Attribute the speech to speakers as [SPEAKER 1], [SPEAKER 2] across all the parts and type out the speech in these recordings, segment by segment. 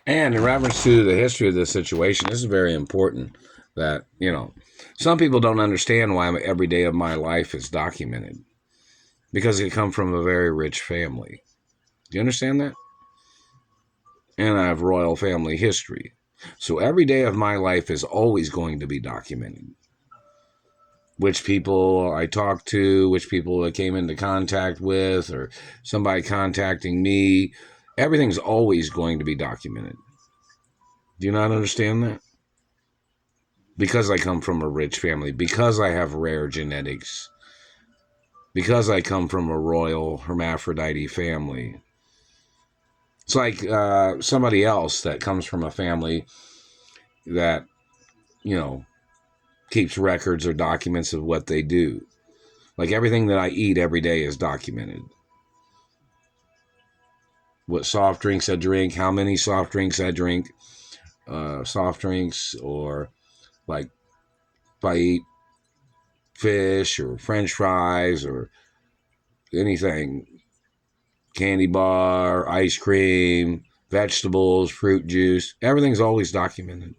[SPEAKER 1] And in reference to the history of this situation, this is very important that, some people don't understand why every day of my life is documented because I come from a very rich family. Do you understand that? And I have royal family history. So every day of my life is always going to be documented. Which people I talked to, which people I came into contact with, or somebody contacting me. Everything's always going to be documented. Do you not understand that? Because I come from a rich family, because I have rare genetics, because I come from a royal hermaphrodite family. It's like somebody else that comes from a family that, you know, keeps records or documents of what they do. Like everything that I eat every day is documented. What soft drinks I drink, how many soft drinks I drink, soft drinks, or like if I eat fish or French fries or anything, candy bar, ice cream, vegetables, fruit juice, everything's always documented.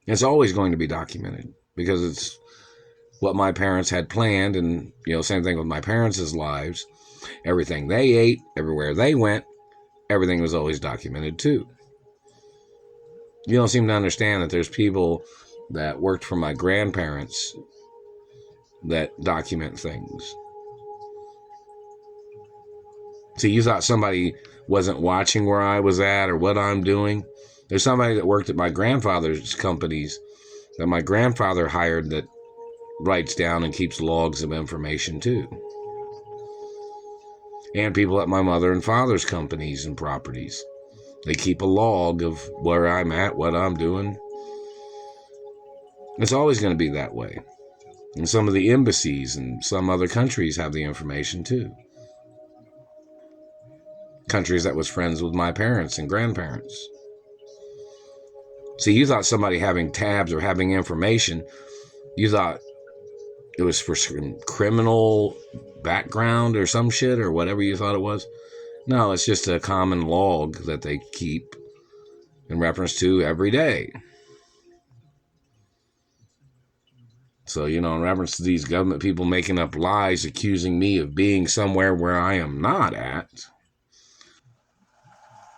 [SPEAKER 1] It's always going to be documented because it's what my parents had planned. And, same thing with my parents' lives. Everything they ate, everywhere they went, everything was always documented too. You don't seem to understand that there's people that worked for my grandparents that document things. See, you thought somebody wasn't watching where I was at or what I'm doing. There's somebody that worked at my grandfather's companies that my grandfather hired that writes down and keeps logs of information too. And people at my mother and father's companies and properties. They keep a log of where I'm at, what I'm doing. It's always going to be that way. And some of the embassies and some other countries have the information too. Countries that was friends with my parents and grandparents. See, you thought somebody having tabs or having information, you thought it was for some criminal background or some shit or whatever you thought it was. No, it's just a common log that they keep in reference to every day. So, in reference to these government people making up lies, accusing me of being somewhere where I am not at,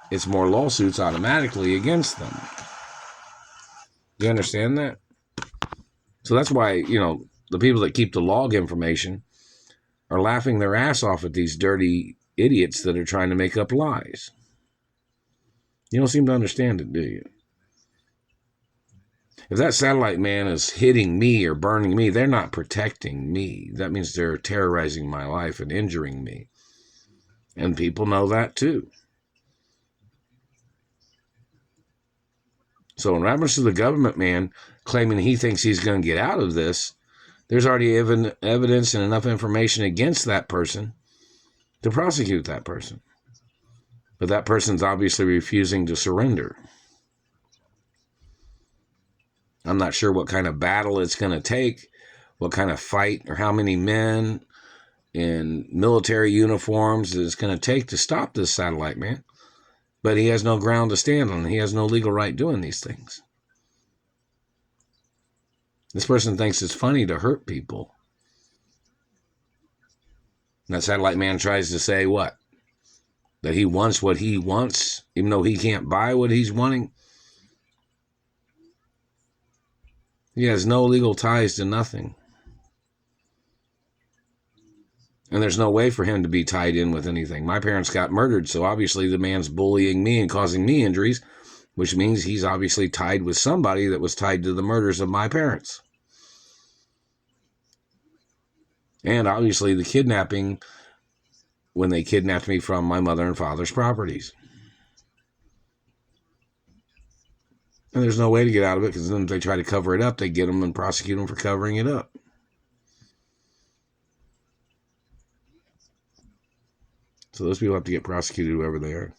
[SPEAKER 1] it's more lawsuits automatically against them. You understand that? So that's why, the people that keep the log information are laughing their ass off at these dirty idiots that are trying to make up lies. You don't seem to understand it, do you? If that satellite man is hitting me or burning me, they're not protecting me. That means they're terrorizing my life and injuring me. And people know that too. So in reference to the government man claiming he thinks he's going to get out of this, there's already evidence and enough information against that person to prosecute that person. But that person's obviously refusing to surrender. I'm not sure what kind of battle it's going to take, what kind of fight, or how many men in military uniforms it's going to take to stop this satellite man. But he has no ground to stand on. He has no legal right doing these things. This person thinks it's funny to hurt people. And that satellite man tries to say what? That he wants what he wants, even though he can't buy what he's wanting. He has no legal ties to nothing. And there's no way for him to be tied in with anything. My parents got murdered, so obviously the man's bullying me and causing me injuries, which means he's obviously tied with somebody that was tied to the murders of my parents. And obviously the kidnapping when they kidnapped me from my mother and father's properties. And there's no way to get out of it because then if they try to cover it up, they get them and prosecute them for covering it up. So those people have to get prosecuted, whoever they are.